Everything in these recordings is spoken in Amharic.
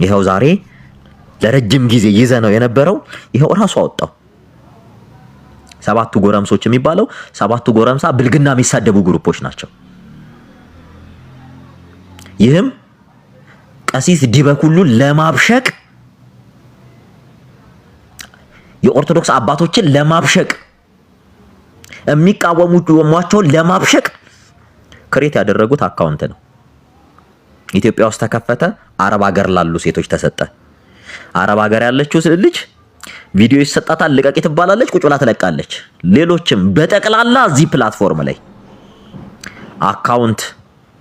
ይሄው ዛሬ ለረጅም ጊዜ ይዘነው የነበረው ይሄው ራሱ አወጣው። ሰባቱ ጎረምሶች የሚባለው ሰባቱ ጎረምሳ ብልግና የሚሳደቡ ግሩፖች ናቸው። ይህም ቀሲስ ዲበኩሉን ለማብሸቅ የኦርቶዶክስ አባቶችን ለማብሸቅ የሚቃወሙዋቸውን ለማብሸቅ ክሬት ያደረጉት አካውንት ነው። ኢትዮጵያ ውስጥ ተከፈተ። አረብ ሀገር ላሉ ሴቶች ተሰጠ። አረብ ሀገር ያለችው ልጅ ቪዲዮ ይሰጣታል፣ ልቀቂ ትባላለች፣ ቁጭ ብላ ትለቃለች። ሌሎችም በጠቅላላ እዚህ ፕላትፎርም ላይ አካውንት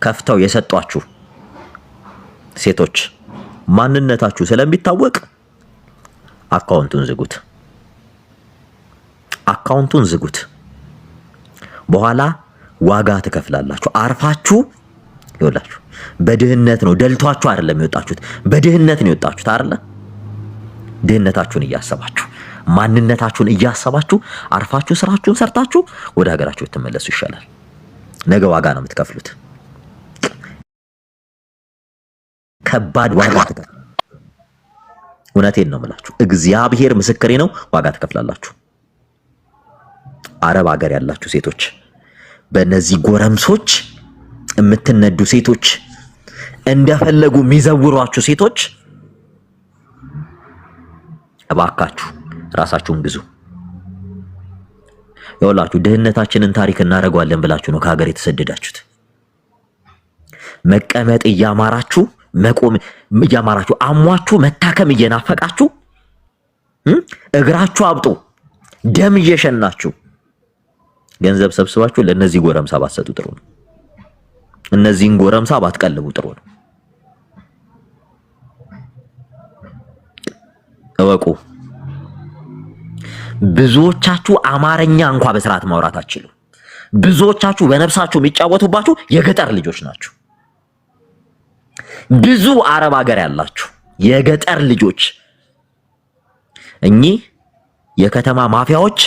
ከፍተው የሰጧችሁ ሴቶች ማንነታችሁ ስለሚታወቅ አካውንቱን ዝጉት። አካውንቱን ዝጉት። በኋላ ዋጋ ትከፍላላችሁ። አርፋችሁ ይወላችሁ። በድህነት ነው ደልቷችሁ አይደለም የወጣችሁት፣ በድህነት ነው የወጣችሁት አይደለ? ድህነታችሁን እያሰባችሁ ማንነታችሁን እያሰባችሁ አርፋችሁ ስራችሁን ሰርታችሁ ወደ ሀገራችሁ ትመለሱ ይሻላል። ነገ ዋጋ ነው የምትከፍሉት። ከባድ ዋጋ ትከፍላላችሁ። እውነቴን ነው የምላችሁ። እግዚአብሔር ምስክሬ ነው። ዋጋ ትከፍላላችሁ። አረብ ሀገር ያላችሁ ሴቶች፣ በእነዚህ ጎረምሶች የምትነዱ ሴቶች፣ እንደፈለጉ የሚዘውሯችሁ ሴቶች እባካችሁ ራሳችሁን ግዙ። ይኸውላችሁ ድህነታችንን ታሪክ እናደርገዋለን ብላችሁ ነው ከሀገር የተሰደዳችሁት። መቀመጥ እያማራችሁ መቆም እያማራችሁ አሟችሁ መታከም እየናፈቃችሁ እግራችሁ አብጦ ደም እየሸናችሁ ገንዘብ ሰብስባችሁ ለነዚህ ጎረምሳ ባሰጡ ጥሩ ነው። እነዚህን ጎረምሳ ባትቀልቡ ጥሩ ነው። እወቁ። ብዙዎቻችሁ አማርኛ እንኳን በስርዓት ማውራት አትችሉ። ብዙዎቻችሁ በነፍሳችሁ የሚጫወቱባችሁ የገጠር ልጆች ናችሁ። ብዙ አረብ ሀገር ያላችሁ የገጠር ልጆች እኚህ የከተማ ማፊያዎች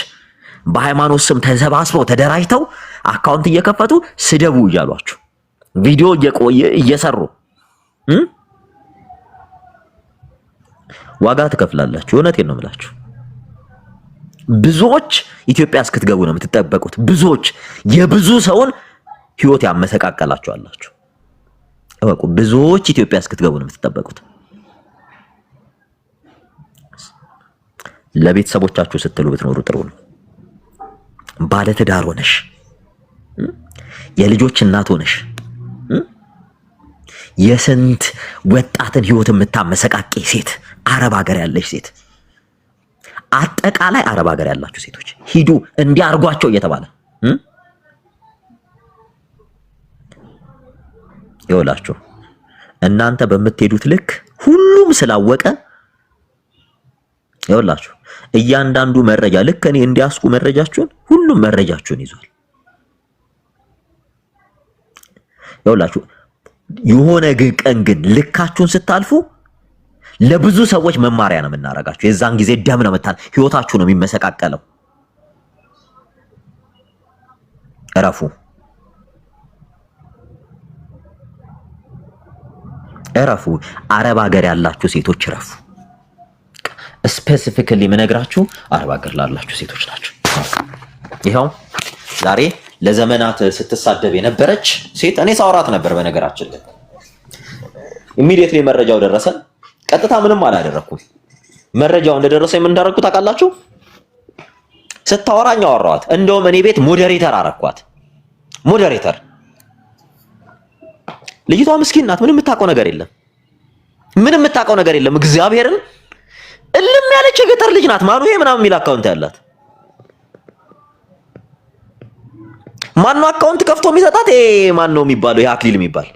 በሃይማኖት ስም ተሰባስበው ተደራጅተው አካውንት እየከፈቱ ስደቡ እያሏችሁ ቪዲዮ እየሰሩ ዋጋ ትከፍላላችሁ። እውነቴን ነው የምላችሁ። ብዙዎች ኢትዮጵያ እስክትገቡ ነው የምትጠበቁት። ብዙዎች የብዙ ሰውን ህይወት ያመሰቃቀላችሁ አላችሁ። እወቁ። ብዙዎች ኢትዮጵያ እስክትገቡ ነው የምትጠበቁት። ለቤተሰቦቻችሁ ስትሉ ብትኖሩ ጥሩ ነው። ባለ ትዳር ሆነሽ የልጆች እናት ሆነሽ የስንት ወጣትን ህይወት የምታመሰቃቂ ሴት፣ አረብ ሀገር ያለሽ ሴት፣ አጠቃላይ አረብ ሀገር ያላችሁ ሴቶች ሂዱ እንዲያርጓቸው እየተባለ ይወላችሁ። እናንተ በምትሄዱት ልክ ሁሉም ስላወቀ ይወላችሁ። እያንዳንዱ መረጃ ልክ እኔ እንዲያስኩ መረጃችሁን ሁሉም መረጃችሁን ይዟል። ይወላችሁ የሆነ ቀን ግን ልካችሁን ስታልፉ ለብዙ ሰዎች መማሪያ ነው የምናረጋችሁ። የዛን ጊዜ ደም ነው መታል፣ ህይወታችሁ ነው የሚመሰቃቀለው። እረፉ፣ እረፉ። አረብ ሀገር ያላችሁ ሴቶች እረፉ። ስፔሲፊካሊ የምነግራችሁ አረብ ሀገር ላላችሁ ሴቶች ናቸው። ይኸው ዛሬ ለዘመናት ስትሳደብ የነበረች ሴት እኔ ሳወራት ነበር። በነገራችን ላይ ኢሚዲየትሊ መረጃው ደረሰን። ቀጥታ ምንም አላደረኩም። መረጃው እንደደረሰኝ ምን እንዳደረኩ ታውቃላችሁ? ስታወራኝ አወራኋት። እንደውም እኔ ቤት ሞዴሬተር አረኳት። ሞዴሬተር። ልጅቷ ምስኪን ናት። ምንም የምታውቀው ነገር የለም። ምንም የምታውቀው ነገር የለም። እግዚአብሔርን እልም ያለች የገጠር ልጅ ናት። ማኑ ይሄ ምናምን የሚል አካውንት ያላት ማን ነው አካውንት ከፍቶ የሚሰጣት? ማን ነው የሚባለው? ይሄ አክሊል የሚባል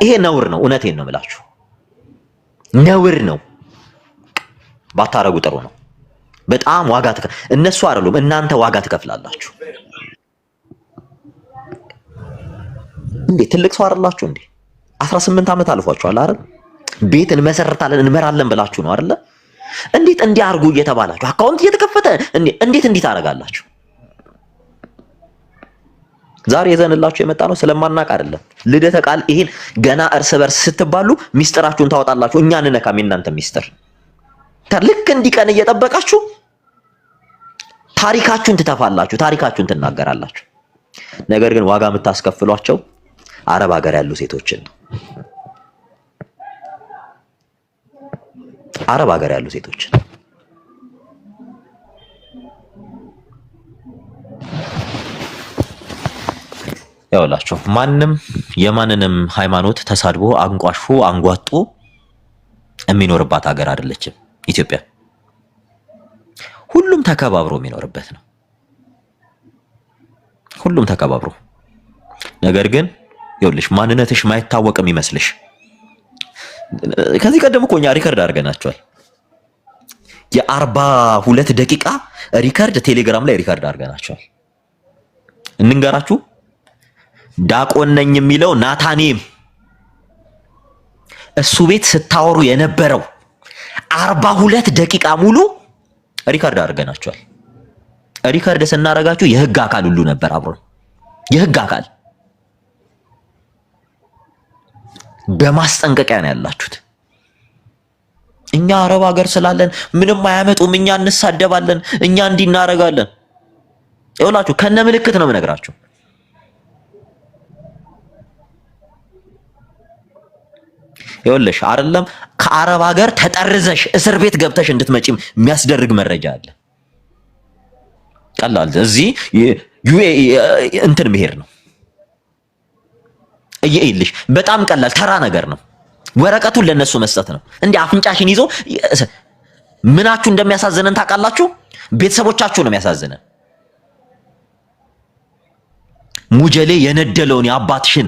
ይሄ ነውር ነው። እውነቴን ነው የምላችሁ፣ ነውር ነው። ባታረጉ ጥሩ ነው። በጣም ዋጋ እነሱ አይደሉም እናንተ ዋጋ ትከፍላላችሁ። እንዴ ትልቅ ሰው አይደላችሁ እንዴ? 18 ዓመት አልፏችኋል አይደል? ቤት እንመሰርታለን እንመራለን ብላችሁ ነው አይደል? እንዴት እንዲያርጉ እየተባላችሁ አካውንት እየተከፈተ እንዴት ታረጋላችሁ? ዛሬ ይዘንላችሁ የመጣ ነው ስለማናቅ አይደለም። ልደተ ቃል ይሄን ገና እርስ በርስ ስትባሉ ሚስጥራችሁን ታወጣላችሁ። እኛ እንነካም የእናንተ ሚስጥር። ልክ እንዲቀን እየጠበቃችሁ ታሪካችሁን ትተፋላችሁ፣ ታሪካችሁን ትናገራላችሁ። ነገር ግን ዋጋ የምታስከፍሏቸው አረብ ሀገር ያሉ ሴቶችን ነው። አረብ ሀገር ያሉ ሴቶችን ያውላችሁ። ማንም የማንንም ሃይማኖት ተሳድቦ አንቋሾ አንጓጦ የሚኖርባት ሀገር አይደለችም ኢትዮጵያ። ሁሉም ተከባብሮ የሚኖርበት ነው። ሁሉም ተከባብሮ። ነገር ግን ይኸውልሽ ማንነትሽ ማይታወቅም ይመስልሽ። ከዚህ ቀደም እኮ እኛ ሪከርድ አድርገናቸዋል። የ42 ደቂቃ ሪከርድ ቴሌግራም ላይ ሪከርድ አድርገናቸዋል። እንንገራችሁ። ዳቆን ነኝ የሚለው ናታኔም እሱ ቤት ስታወሩ የነበረው 42 ደቂቃ ሙሉ ሪከርድ አድርገናቸዋል። ሪከርድ ስናረጋችሁ የህግ አካል ሁሉ ነበር አብሮ። የህግ አካል በማስጠንቀቂያ ነው ያላችሁት። እኛ አረብ ሀገር ስላለን ምንም አያመጡም፣ እኛ እንሳደባለን፣ እኛ እንዲናረጋለን። ይኸውላችሁ ከነ ምልክት ነው የምነግራችሁ። ይኸውልሽ አይደለም ከአረብ ሀገር ተጠርዘሽ እስር ቤት ገብተሽ እንድትመጪም የሚያስደርግ መረጃ አለ። ቀላል እዚህ ዩኤኢ እንትን መሄድ ነው። እየይልሽ በጣም ቀላል ተራ ነገር ነው። ወረቀቱን ለነሱ መስጠት ነው። እንዴ አፍንጫሽን ይዞ ምናችሁ እንደሚያሳዝነን ታውቃላችሁ? ቤተሰቦቻችሁ ነው የሚያሳዝነን። ሙጀሌ የነደለውን የአባትሽን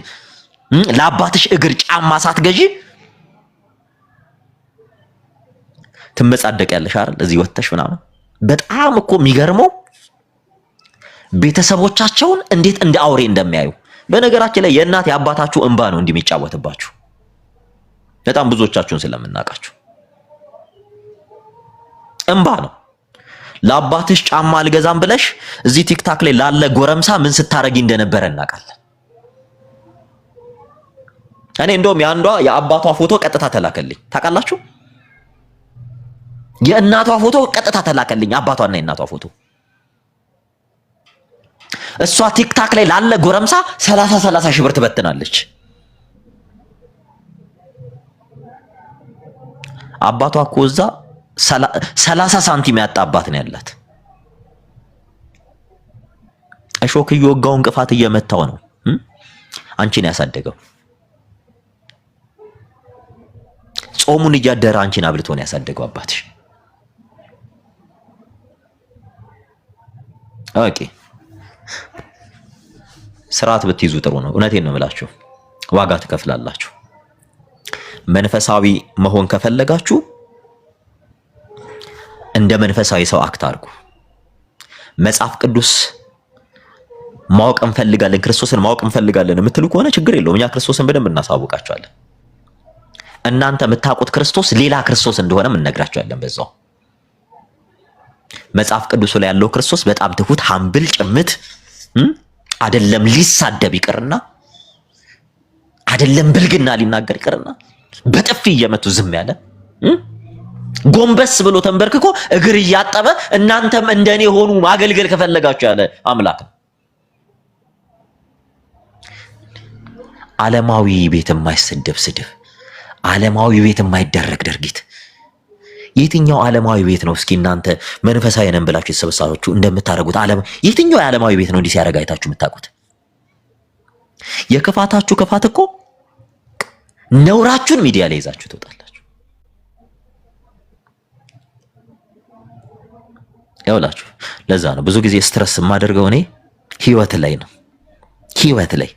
ለአባትሽ እግር ጫማ ሳትገዢ ትመጻደቂያለሽ አይደል? እዚህ ወጥተሽ ምናምን። በጣም እኮ የሚገርመው ቤተሰቦቻቸውን እንዴት እንደ አውሬ እንደሚያዩ። በነገራችን ላይ የእናት የአባታችሁ እንባ ነው እንደሚጫወትባችሁ። በጣም ብዙዎቻችሁን ስለምናውቃችሁ እንባ ነው። ለአባትሽ ጫማ አልገዛም ብለሽ እዚህ ቲክታክ ላይ ላለ ጎረምሳ ምን ስታረጊ እንደነበረ እናውቃለን። እኔ እንደውም የአንዷ የአባቷ ፎቶ ቀጥታ ተላከልኝ። ታውቃላችሁ? የእናቷ ፎቶ ቀጥታ ተላከልኝ። አባቷና የእናቷ ፎቶ እሷ ቲክታክ ላይ ላለ ጎረምሳ 30 ሺህ ብር ትበትናለች። አባቷ እኮ እዛ 30 ሳንቲም ያጣ አባት ነው ያላት። እሾክ እየወጋው እንቅፋት እየመታው ነው አንቺን ያሳደገው። ጾሙን እያደረ አንቺን አብልቶ ነው ያሳደገው አባትሽ። ኦኬ ስርዓት ብትይዙ ጥሩ ነው። እውነቴን ነው የምላችሁ። ዋጋ ትከፍላላችሁ። መንፈሳዊ መሆን ከፈለጋችሁ እንደ መንፈሳዊ ሰው አክት አድርጉ። መጽሐፍ ቅዱስ ማወቅ እንፈልጋለን፣ ክርስቶስን ማወቅ እንፈልጋለን የምትሉ ከሆነ ችግር የለውም። እኛ ክርስቶስን በደንብ እናሳውቃችኋለን። እናንተ የምታውቁት ክርስቶስ ሌላ ክርስቶስ እንደሆነም እንነግራችኋለን በዛው። መጽሐፍ ቅዱስ ላይ ያለው ክርስቶስ በጣም ትሁት፣ ሀምብል፣ ጭምት አይደለም ሊሳደብ ይቅርና አይደለም ብልግና ሊናገር ይቅርና በጥፊ እየመቱ ዝም ያለ ጎንበስ ብሎ ተንበርክኮ እግር እያጠበ እናንተም እንደኔ ሆኑ ማገልገል ከፈለጋችሁ ያለ አምላክ ነው። ዓለማዊ ቤት የማይሰደብ ስድብ፣ ዓለማዊ ቤት የማይደረግ ድርጊት የትኛው ዓለማዊ ቤት ነው? እስኪ እናንተ መንፈሳዊ ነን ብላችሁ የተሰበሰባችሁ እንደምታረጉት ዓለም የትኛው የዓለማዊ ቤት ነው እንዲህ ሲያረጋ አይታችሁ የምታውቁት? የክፋታችሁ ክፋት እኮ ነውራችሁን ሚዲያ ላይ ይዛችሁ ትወጣላችሁ። ያውላችሁ ለዛ ነው ብዙ ጊዜ ስትረስ የማደርገው እኔ ህይወት ላይ ነው። ህይወት ላይ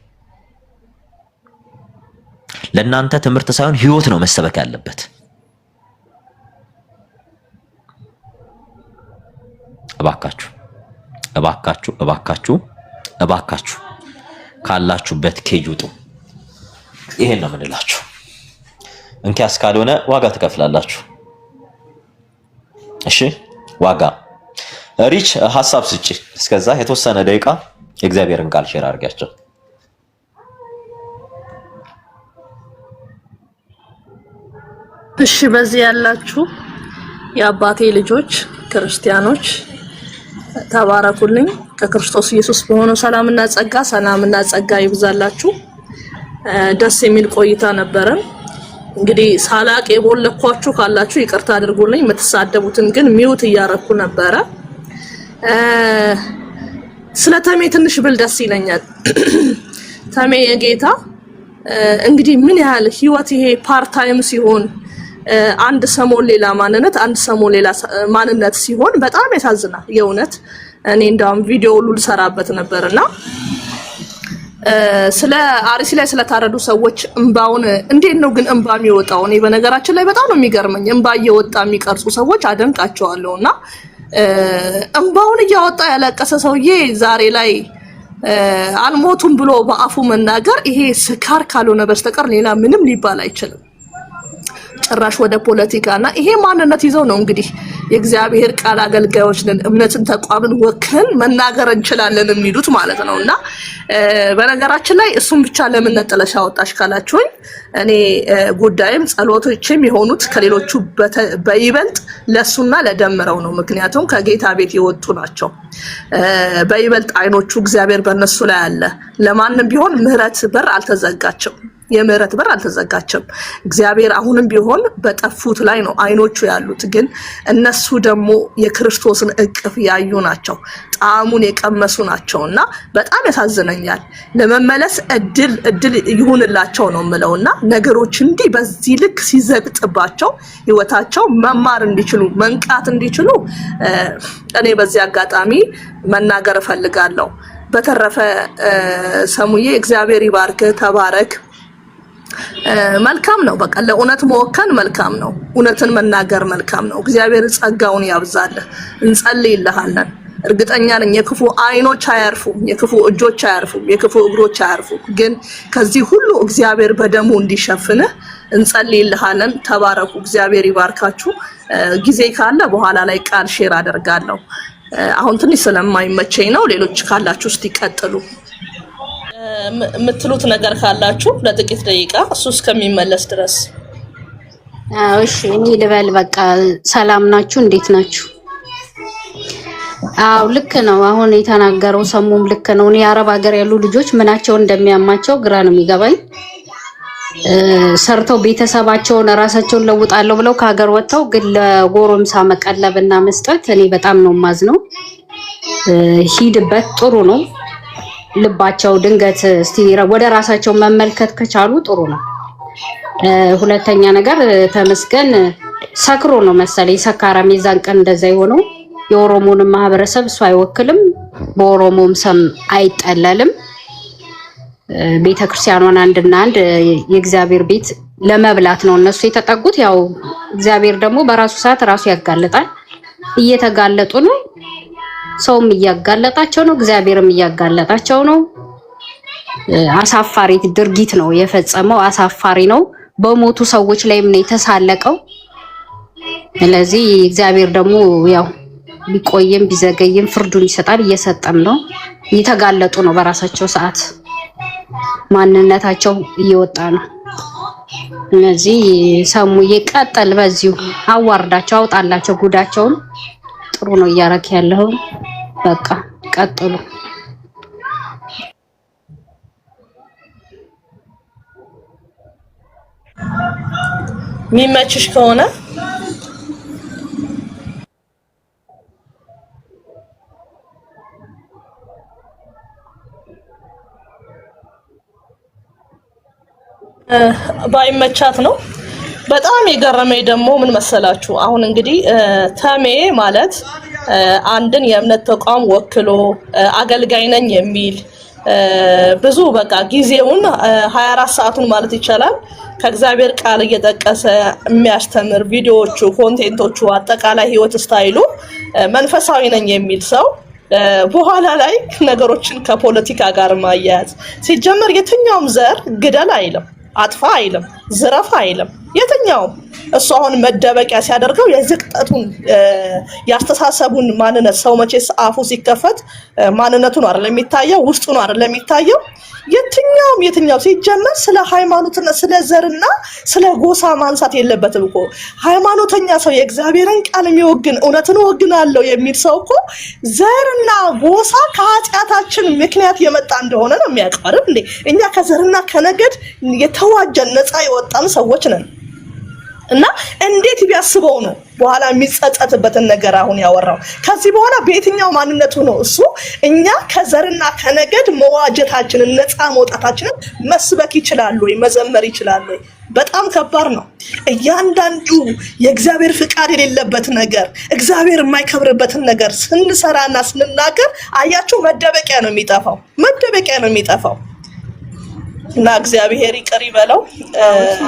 ለእናንተ ትምህርት ሳይሆን ህይወት ነው መሰበክ ያለበት። እባካችሁ እባካችሁ እባካችሁ እባካችሁ ካላችሁበት ኬጅ ውጡ። ይሄን ነው የምንላችሁ። እንኪያስ ካልሆነ ዋጋ ትከፍላላችሁ። እሺ ዋጋ ሪች ሐሳብ ስጪ። እስከዛ የተወሰነ ደቂቃ የእግዚአብሔርን ቃል ሼር አድርጋቸው። እሺ በዚህ ያላችሁ የአባቴ ልጆች ክርስቲያኖች ተባረኩልኝ። ከክርስቶስ ኢየሱስ በሆነው ሰላምና ጸጋ ይብዛላችሁ። ደስ የሚል ቆይታ ነበረን። እንግዲህ ሳላቅ የቦለኳችሁ ካላችሁ ይቅርታ አድርጉልኝ። የምትሳደቡትን ግን ሚውት እያረኩ ነበረ። ስለ ተሜ ትንሽ ብል ደስ ይለኛል። ተሜ የጌታ እንግዲህ ምን ያህል ህይወት ይሄ ፓርት ታይም ሲሆን አንድ ሰሞን ሌላ ማንነት አንድ ሰሞን ሌላ ማንነት ሲሆን በጣም ያሳዝናል። የእውነት እኔ እንደውም ቪዲዮ ሁሉ ልሰራበት ነበርና ስለ አርሲ ላይ ስለታረዱ ሰዎች እንባውን እንዴት ነው ግን እንባ የሚወጣው? እኔ በነገራችን ላይ በጣም ነው የሚገርመኝ። እንባ እየወጣ የሚቀርጹ ሰዎች አደንቃቸዋለሁና እንባውን እያወጣ ያለቀሰ ሰውዬ ዛሬ ላይ አልሞቱም ብሎ በአፉ መናገር ይሄ ስካር ካልሆነ በስተቀር ሌላ ምንም ሊባል አይችልም። ጭራሽ ወደ ፖለቲካና ይሄ ማንነት ይዘው ነው እንግዲህ የእግዚአብሔር ቃል አገልጋዮች ነን እምነትን ተቋምን ወክለን መናገር እንችላለን የሚሉት ማለት ነውና በነገራችን ላይ እሱም ብቻ ለምን ነጠለሽ አወጣሽ ካላችሁኝ እኔ ጉዳይም ጸሎቶችም የሆኑት ከሌሎቹ በይበልጥ ለሱና ለደምረው ነው። ምክንያቱም ከጌታ ቤት የወጡ ናቸው። በይበልጥ አይኖቹ እግዚአብሔር በእነሱ ላይ አለ። ለማንም ቢሆን ምህረት በር አልተዘጋቸም። የምህረት በር አልተዘጋቸም። እግዚአብሔር አሁንም ቢሆን በጠፉት ላይ ነው አይኖቹ ያሉት። ግን እነሱ ደግሞ የክርስቶስን እቅፍ ያዩ ናቸው፣ ጣዕሙን የቀመሱ ናቸውና በጣም ያሳዝነኛል። ለመመለስ እድል ይሁንላቸው ነው የምለውና ነገሮች እንዲህ በዚህ ልክ ሲዘግጥባቸው ህይወታቸው መማር እንዲችሉ መንቃት እንዲችሉ እኔ በዚህ አጋጣሚ መናገር እፈልጋለሁ። በተረፈ ሰሙዬ እግዚአብሔር ይባርክ፣ ተባረክ። መልካም ነው። በቃ ለእውነት መወከን መልካም ነው። እውነትን መናገር መልካም ነው። እግዚአብሔር ጸጋውን ያብዛልህ። እንጸልይልሃለን። እርግጠኛ ነኝ የክፉ አይኖች አያርፉም፣ የክፉ እጆች አያርፉም፣ የክፉ እግሮች አያርፉም። ግን ከዚህ ሁሉ እግዚአብሔር በደሙ እንዲሸፍንህ እንጸልይልሃለን። ተባረኩ። እግዚአብሔር ይባርካችሁ። ጊዜ ካለ በኋላ ላይ ቃል ሼር አደርጋለሁ። አሁን ትንሽ ስለማይመቸኝ ነው። ሌሎች ካላችሁ እስቲ ቀጥሉ። የምትሉት ነገር ካላችሁ ለጥቂት ደቂቃ እሱ እስከሚመለስ ድረስ። እሺ እኔ ልበል። በቃ ሰላም ናችሁ? እንዴት ናችሁ? አው ልክ ነው። አሁን የተናገረው ሰሙም ልክ ነው። እኔ አረብ ሀገር ያሉ ልጆች ምናቸው እንደሚያማቸው ግራ ነው የሚገባኝ። ሰርተው ቤተሰባቸውን ራሳቸውን ለውጣለሁ ብለው ከሀገር ወጥተው ግን ለጎረምሳ መቀለብና መስጠት እኔ በጣም ነው ማዝነው። ሂድበት ጥሩ ነው። ልባቸው ድንገት እስቲ ወደ ራሳቸው መመልከት ከቻሉ ጥሩ ነው። ሁለተኛ ነገር ተመስገን ሰክሮ ነው መሰለኝ ሰካራም የዛን ቀን እንደዛ የሆነው። የኦሮሞን ማህበረሰብ እሱ አይወክልም፣ በኦሮሞም ስም አይጠለልም። ቤተክርስቲያኗን አንድና አንድ የእግዚአብሔር ቤት ለመብላት ነው እነሱ የተጠጉት። ያው እግዚአብሔር ደግሞ በራሱ ሰዓት ራሱ ያጋለጣል። እየተጋለጡ ነው። ሰውም እያጋለጣቸው ነው፣ እግዚአብሔርም እያጋለጣቸው ነው። አሳፋሪ ድርጊት ነው የፈጸመው። አሳፋሪ ነው። በሞቱ ሰዎች ላይም ነው የተሳለቀው። ስለዚህ እግዚአብሔር ደግሞ ያው ቢቆይም ቢዘገይም ፍርዱን ይሰጣል፣ እየሰጠም ነው። እየተጋለጡ ነው። በራሳቸው ሰዓት ማንነታቸው እየወጣ ነው። እነዚህ ሰሙዬ ቀጥል፣ በዚሁ አዋርዳቸው፣ አውጣላቸው ጉዳቸውን። ጥሩ ነው እያረክ ያለው። በቃ ቀጥሉ። ሚመችሽ ከሆነ ባይመቻት ነው። በጣም የገረመኝ ደግሞ ምን መሰላችሁ? አሁን እንግዲህ ተሜ ማለት አንድን የእምነት ተቋም ወክሎ አገልጋይ ነኝ የሚል ብዙ በቃ ጊዜውን 24 ሰዓቱን ማለት ይቻላል ከእግዚአብሔር ቃል እየጠቀሰ የሚያስተምር ቪዲዮዎቹ፣ ኮንቴንቶቹ፣ አጠቃላይ ህይወት ስታይሉ መንፈሳዊ ነኝ የሚል ሰው በኋላ ላይ ነገሮችን ከፖለቲካ ጋር ማያያዝ ሲጀመር የትኛውም ዘር ግደል አይልም፣ አጥፋ አይልም፣ ዝረፍ አይልም። የትኛውም እሱ አሁን መደበቂያ ሲያደርገው የዝቅጠቱን ያስተሳሰቡን ማንነት ሰው መቼስ አፉ ሲከፈት ማንነቱ ነው አይደል የሚታየው፣ ውስጡ ነው አይደል የሚታየው። የትኛው ሲጀመር ስለ ሃይማኖትና ስለ ዘርና ስለ ጎሳ ማንሳት የለበትም እኮ። ሃይማኖተኛ ሰው የእግዚአብሔርን ቃል የሚወግን እውነትን ወግናለሁ የሚል ሰው እኮ ዘርና ጎሳ ከኃጢአታችን ምክንያት የመጣ እንደሆነ ነው የሚያውቀው አይደል እንዴ? እኛ ከዘርና ከነገድ የተዋጀን ነፃ የወጣን ሰዎች ነን። እና እንዴት ቢያስበው ነው በኋላ የሚጸጸትበትን ነገር አሁን ያወራው? ከዚህ በኋላ በየትኛው ማንነቱ ነው እሱ እኛ ከዘርና ከነገድ መዋጀታችንን ነፃ መውጣታችንን መስበክ ይችላል ወይ መዘመር ይችላል ወይ? በጣም ከባድ ነው። እያንዳንዱ የእግዚአብሔር ፍቃድ የሌለበት ነገር እግዚአብሔር የማይከብርበትን ነገር ስንሰራና ስንናገር አያችሁ መደበቂያ ነው የሚጠፋው። እና እግዚአብሔር ይቅር ይበለው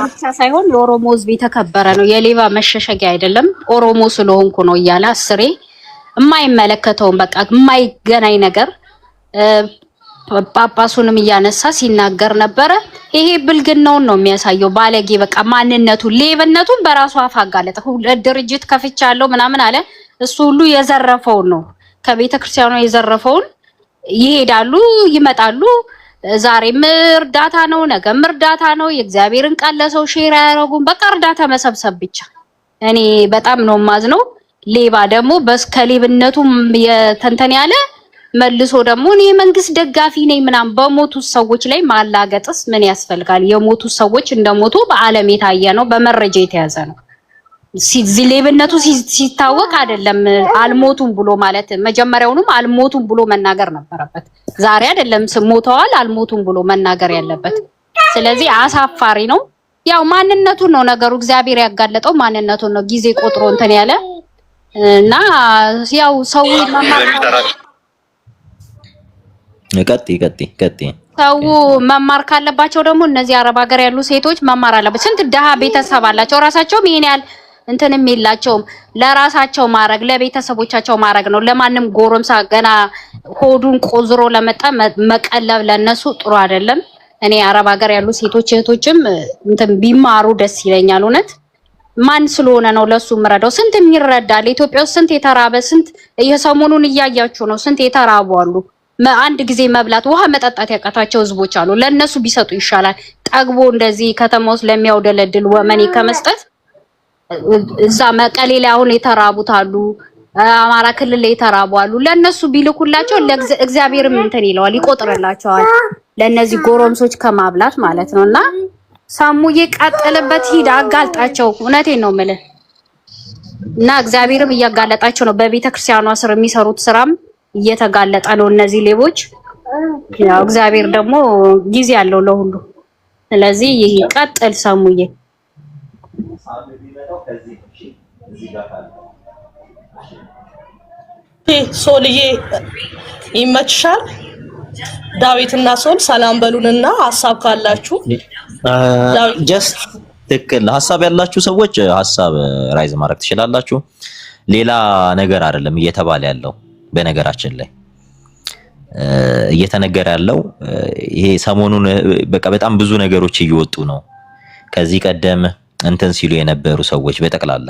ብቻ ሳይሆን የኦሮሞ ሕዝብ የተከበረ ነው፣ የሌባ መሸሸጊያ አይደለም። ኦሮሞ ስለሆንኩ ነው እያለ አስሬ የማይመለከተውን በቃ የማይገናኝ ነገር ጳጳሱንም እያነሳ ሲናገር ነበረ። ይሄ ብልግናውን ነው የሚያሳየው። ባለጌ በቃ ማንነቱን ሌብነቱን በራሱ አፍ አጋለጠ። ድርጅት ከፍቻለሁ ምናምን አለ። እሱ ሁሉ የዘረፈውን ነው ከቤተ ክርስቲያኗ የዘረፈውን ይሄዳሉ ይመጣሉ። ዛሬም እርዳታ ነው፣ ነገም እርዳታ ነው። የእግዚአብሔርን ቃል ለሰው ሼር ያደረጉን በቃ እርዳታ መሰብሰብ ብቻ። እኔ በጣም ነው ማዝነው። ሌባ ደግሞ በስከሌብነቱም የተንተን ያለ መልሶ ደግሞ እኔ መንግስት ደጋፊ ነኝ ምናምን በሞቱ ሰዎች ላይ ማላገጥስ ምን ያስፈልጋል? የሞቱ ሰዎች እንደሞቱ በዓለም የታየ ነው፣ በመረጃ የተያዘ ነው። ሌብነቱ ሲታወቅ አይደለም አልሞቱም ብሎ ማለት መጀመሪያውንም አልሞቱም ብሎ መናገር ነበረበት። ዛሬ አይደለም ሞተዋል አልሞቱም ብሎ መናገር ያለበት። ስለዚህ አሳፋሪ ነው። ያው ማንነቱን ነው ነገሩ። እግዚአብሔር ያጋለጠው ማንነቱን ነው ጊዜ ቆጥሮ እንትን ያለ እና ያው ሰው ሰው መማር ካለባቸው ደግሞ እነዚህ አረብ ሀገር ያሉ ሴቶች መማር አለባቸው። ስንት ደሃ ቤተሰብ አላቸው ራሳቸውም ይሄን ያህል እንትንም የላቸውም። ለራሳቸው ማረግ ለቤተሰቦቻቸው ማረግ ነው። ለማንም ጎረምሳ ገና ሆዱን ቆዝሮ ለመጣ መቀለብ ለነሱ ጥሩ አይደለም። እኔ አረብ ሀገር ያሉ ሴቶች እህቶችም እንትን ቢማሩ ደስ ይለኛል። እውነት ማን ስለሆነ ነው ለሱ ምረዳው? ስንት የሚረዳል ኢትዮጵያ ውስጥ ስንት የተራበ ስንት የሰሞኑን እያያችሁ ነው። ስንት የተራቡ አሉ። አንድ ጊዜ መብላት ውሃ መጠጣት ያቃታቸው ህዝቦች አሉ። ለነሱ ቢሰጡ ይሻላል። ጠግቦ እንደዚህ ከተማ ውስጥ ለሚያውደለድል ወመኔ ከመስጠት እዛ መቀሌ ላይ አሁን የተራቡት አሉ፣ አማራ ክልል ላይ የተራቡ አሉ። ለነሱ ቢልኩላቸው እግዚአብሔርም እንትን ይለዋል ይቆጥርላቸዋል። ለነዚህ ጎረምሶች ከማብላት ማለት ነውና ሳሙዬ ቀጥልበት፣ ሂድ አጋልጣቸው። እውነቴን ነው የምልህ እና እግዚአብሔርም እያጋለጣቸው ነው። በቤተክርስቲያኗ ስር የሚሰሩት ስራም እየተጋለጠ ነው እነዚህ ሌቦች። ያው እግዚአብሔር ደግሞ ጊዜ ያለው ለሁሉ። ስለዚህ ይቀጥል ሳሙዬ። ሶልዬ ይመችሻል። ዳዊትና ሶል ሰላም በሉንና ሀሳብ ካላችሁ ጀስት ትክክል ሀሳብ ያላችሁ ሰዎች ሀሳብ ራይዝ ማድረግ ትችላላችሁ። ሌላ ነገር አይደለም እየተባለ ያለው። በነገራችን ላይ እየተነገረ ያለው ይሄ ሰሞኑን በቃ በጣም ብዙ ነገሮች እየወጡ ነው። ከዚህ ቀደም እንትን ሲሉ የነበሩ ሰዎች በጠቅላላ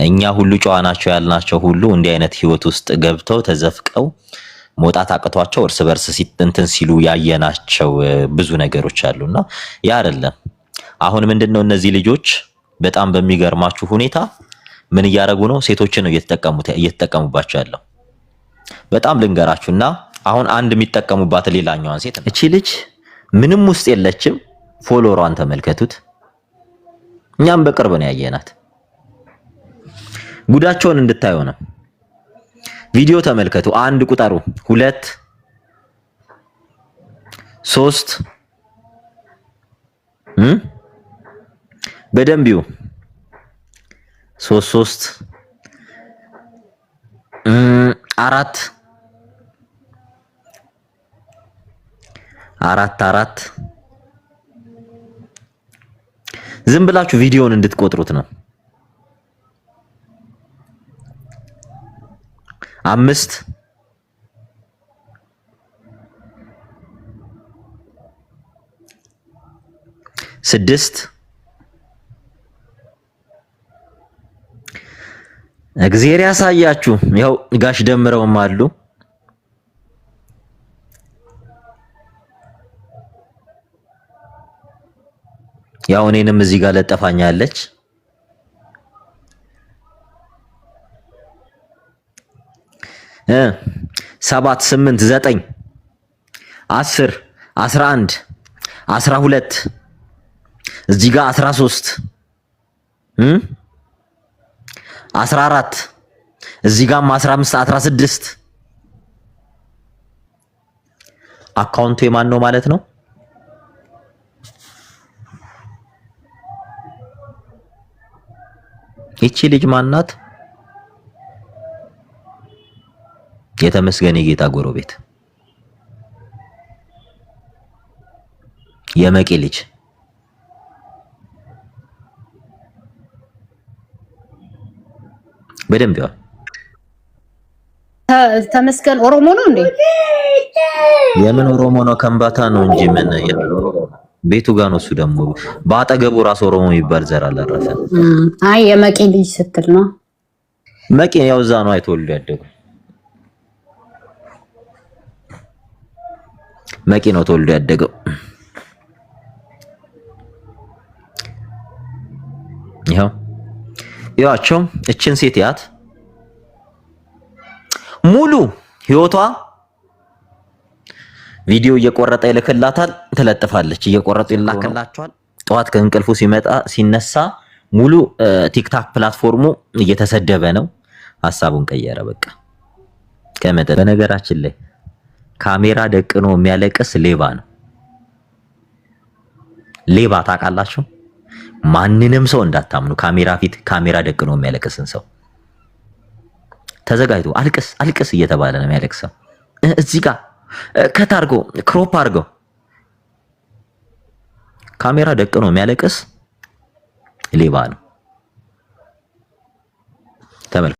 እኛ ሁሉ ጨዋ ናቸው ያልናቸው ሁሉ እንዲህ አይነት ህይወት ውስጥ ገብተው ተዘፍቀው መውጣት አቅቷቸው እርስ በርስ እንትን ሲሉ ያየናቸው ብዙ ነገሮች አሉና ያ አይደለም። አሁን ምንድነው እነዚህ ልጆች በጣም በሚገርማችሁ ሁኔታ ምን እያደረጉ ነው? ሴቶችን ነው እየተጠቀሙባቸው ያለው። በጣም ልንገራችሁና አሁን አንድ የሚጠቀሙባት ሌላኛዋን ሴት እቺ ልጅ ምንም ውስጥ የለችም። ፎሎወሯን ተመልከቱት። እኛም በቅርብ ነው ያየናት። ጉዳቸውን እንድታዩ ነው። ቪዲዮ ተመልከቱ። 1 ቁጠሩ፣ 2 3 በደንብ ይው 3 4 ዝም ብላችሁ ቪዲዮውን እንድትቆጥሩት ነው። 5 6 እግዚአብሔር ያሳያችሁ። ያው ጋሽ ደምረውም አሉ። ያው እኔንም እዚህ ጋር ለጠፋኛለች። 7 8 9 10 11 12 እዚህ ጋር 13 14 እዚህ ጋርም 15 16 አካውንቱ የማን ነው ማለት ነው? ይቺ ልጅ ማናት? የተመስገን የጌታ ጎረቤት የመቄ ልጅ በደንብ ያው ተመስገን ኦሮሞ ነው እንዴ? የምን ኦሮሞ ነው? ከምባታ ነው እንጂ ምን ቤቱ ጋር ነው። እሱ ደግሞ በአጠገቡ ራስ ኦሮሞ የሚባል ዘር አላረፈ። አይ የመቄ ልጅ ስትል ነው። መቄ ያው እዛ ነው አይተወልዱ ያደገው። መቄ ነው ተወልዶ ያደገው። ያቸው እችን ሴት ያት ሙሉ ህይወቷ ቪዲዮ እየቆረጠ ይልክላታል፣ ትለጥፋለች። እየቆረጡ ይላክላቸዋል። ጠዋት ከእንቅልፉ ሲነሳ ሙሉ ቲክታክ ፕላትፎርሙ እየተሰደበ ነው። ሐሳቡን ቀየረ። በቃ ከመጠ በነገራችን ላይ ካሜራ ደቅኖ የሚያለቅስ ሌባ ነው። ሌባ ታውቃላችሁ? ማንንም ሰው እንዳታምኑ። ካሜራ ፊት ካሜራ ደቅኖ የሚያለቅስን ሰው ተዘጋጅቶ አልቅስ አልቅስ እየተባለ ነው የሚያለቅሰው። እዚህ ጋር ከታርጎ ክሮፕ አድርገው ካሜራ ደቅኖ የሚያለቅስ ሌባ ነው። ተመልከቱ።